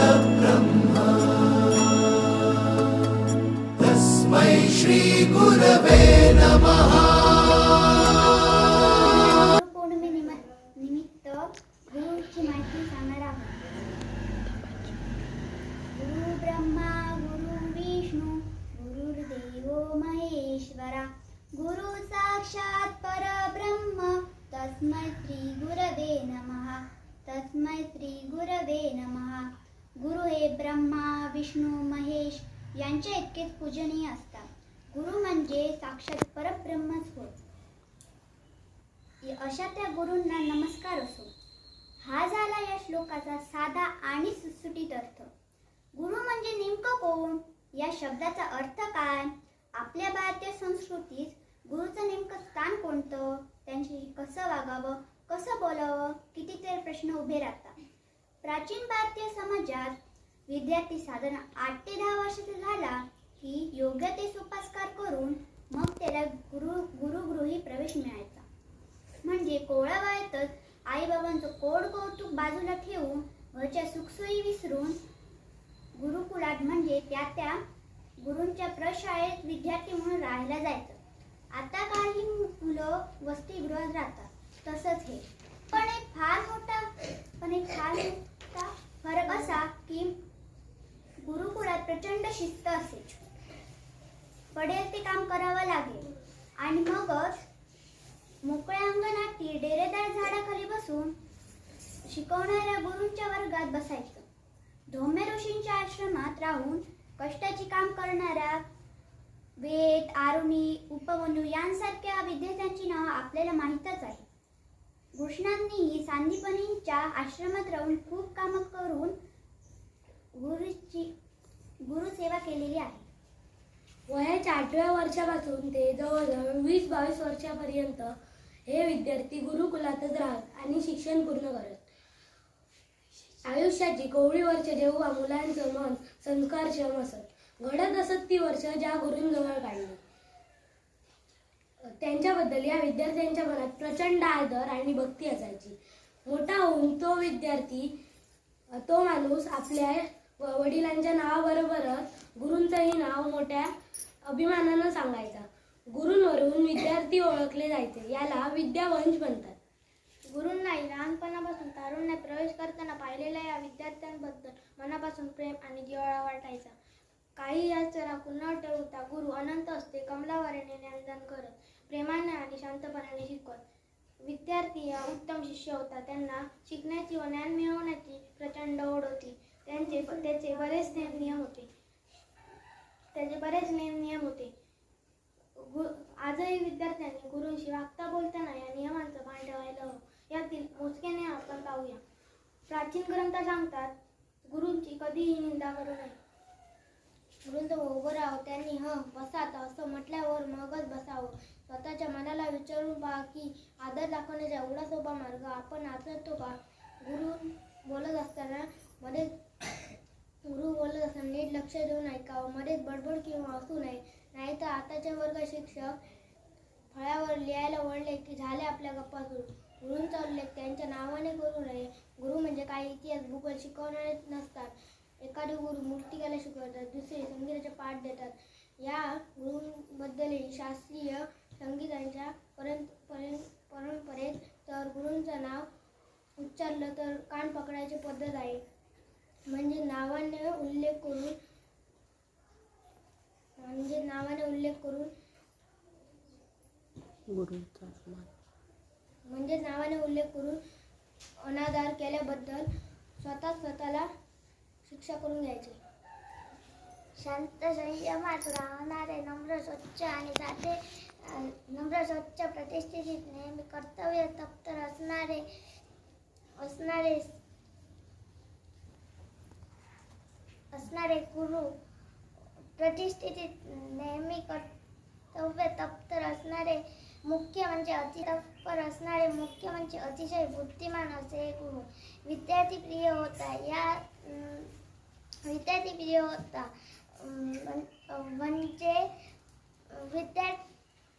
परब्रह्म तस्मै श्री गुरवे नमः। निमित्त गुरुची माहिती सांगणार आहोत। गुरु ब्रह्मा गुरु विष्णू गुरुर्देवो महेश्वरा गुरु साक्षात परब्रह्म तस्मै श्री गुरवे नमः। तस्मै श्री गुरवे नमः। गुरु हे ब्रह्मा विष्णू महेश यांच्या इतकेच पूजनीय असतात। गुरु म्हणजे साक्षात परब्रह्मच होय। अशा त्या गुरूंना नमस्कार असो। हा झाला या श्लोकाचा साधा आणि सुटसुटीत अर्थ। गुरु म्हणजे नेमकं कोण? या शब्दाचा अर्थ काय? आपल्या भारतीय संस्कृतीत गुरुचं नेमकं स्थान कोणतं? त्यांच्याशी कसं वागावं, कसं बोलावं, कितीतरी प्रश्न उभे राहतात। प्राचीन भारतीय समाजात विद्यार्थी साधारण 8 ते 10 वर्षाचा झाला की योग्य ते सोपास्कार करून मग त्याला गुरुगृही प्रवेश मिळायचा। म्हणजे कोवळ्या वयातच आईबाबांचं कोड कौतुक बाजूला ठेवून घरच्या सुखसोयी विसरून गुरुकुलात म्हणजे त्या गुरूंच्या प्रशाळेत विद्यार्थी म्हणून राहायला जायचं। आता काही मुलं वसतिगृहात राहतात, तसंच हे पण एक फार मोठा फरक असा की गुरुकुलात प्रचंड शिस्त असेल, पडेल ते काम करावं लागेल आणि मगच मोकळ्या अंगणातील डेरेदार झाडाखाली बसून शिकवणाऱ्या गुरूंच्या वर्गात बसायचं। धौम्य ऋषींच्या आश्रमात राहून कष्टाची काम करणाऱ्या वेद आरुणी उपमन्यू यांसारख्या विद्यार्थ्यांची नावं आपल्याला माहीतच आहे। कृष्णांनीही सांदीपनींच्या आश्रमात राहून खूप कामं करून गुरुसेवा केलेली आहे। वयाच्या 8व्या वर्षापासून ते जवळजवळ 20-22 वर्षापर्यंत हे विद्यार्थी गुरुकुलातच राहत आणि शिक्षण पूर्ण करत। आयुष्याची कोवळी वर्ष जेव्हा मुलांचं मन संस्कारक्षम असत, घडत असत ती वर्ष ज्या गुरूंजवळ काढली, त्यांच्याबद्दल या विद्यार्थ्यांच्या मनात प्रचंड आदर आणि भक्ती असायची। मोठा होऊन तो माणूस आपल्या वडिलांच्या नावाबरोबरच गुरूंचंही नाव मोठ्या अभिमानानं सांगायचा। गुरूंवरून विद्यार्थी ओळखले जायचे, याला विद्यावंश म्हणतात। गुरूंनाही लहानपणापासून तारुण्यात प्रवेश करताना पाहिलेल्या या विद्यार्थ्यांबद्दल मनापासून प्रेम आणि जिव्हाळा वाटायचा। काही याच राखून न ठेवता गुरु अनंत असते कमलावरीने ज्ञानदान करत, प्रेमाने आणि शांतपणाने शिकवत। विद्यार्थी हा उत्तम शिष्य होता। त्यांना शिकण्याची व ज्ञान मिळवण्याची प्रचंड ओढ होती। त्याचे बरेच नेम नियम होते। आजही विद्यार्थ्यांनी गुरूंशी वागता बोलताना या नियमांचं भान ठेवायला हवं। यातील मोजके नियम आपण पाहूया। प्राचीन ग्रंथ सांगतात, गुरूंची कधीही निंदा करू नये। गुरूंचं उभं राहावं, त्यांनी बसा असं म्हटल्यावर मगच बसावं। स्वतःच्या मनाला विचारून पहा की आदर दाखवण्याचा एवढा सोपा मार्ग आपण आचरतो का? गुरु बोलत असताना नीट लक्ष देऊन ऐकावं, मध्येच बडबड किंवा हसू नये। नाहीतर आताच्या वर्गात शिक्षक फळ्यावर लिहायला वळले की झाले आपल्या गप्पा सुरू। गुरूंचा उल्लेख त्यांच्या नावाने करू नये। गुरु म्हणजे काही इतिहास भूगोल शिकवणारे नसतात। एखादे गुरु मूर्तिकला शिकवतात, दुसरे संगीताचे पाठ देतात। या गुरूंबद्दलही शास्त्रीय संगीताच्या परंपरेत तर गुरूंचं नाव उच्चारलं तर कान पकडायची पद्धत आहे। म्हणजे नावाने उल्लेख करून अनादर केल्याबद्दल स्वतःला शिक्षा करून घ्यायची। शांत संयमात राहणारे नम्र स्वच्छ प्रतिष्ठित नेहमी कर्तव्य तत्पर असणारे गुरु प्रतिष्ठित नेहमी कर्तव्य तत्पर असणारे मुख्य म्हणजे अतिशय बुद्धिमान असे गुरु। विद्यार्थी प्रिय होता म्हणजे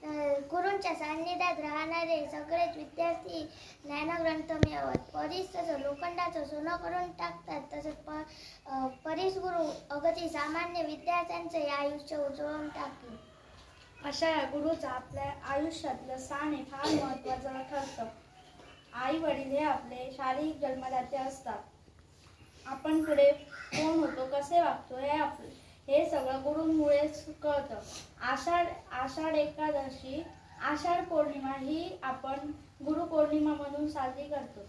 गुरूंच्या सान्निध्यात राहणारे सगळेच विद्यार्थी ज्ञानग्रंथ मिळवत परीस तसं लोखंडाचं सोनं करून टाकतात. तसंच परीस गुरु अगदी सामान्य विद्यार्थ्यांचे आयुष्य उजळून टाकले. अशा या गुरुचा आपल्या आयुष्यातलं स्थान हे फार महत्त्वाचं ठरतं. आई वडील हे आपले शारीरिक जन्मदाते असतात. आपण पुढे कोण होतो, कसे वागतो हे सगळं गुरूंमुळेच कळतं. आषाढ एकादशी, आषाढ पौर्णिमा ही आपण गुरुपौर्णिमा म्हणून साजरी करतो.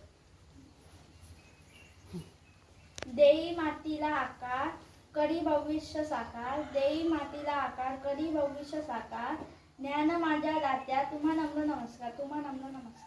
देई मातीला आकार करी भविष्य साकार, देई मातीला आकार करी भविष्य साकार, ज्ञान माझ्या दात्या तुम्हा नम्र नमस्कार, तुम्हा नम्र नमस्कार.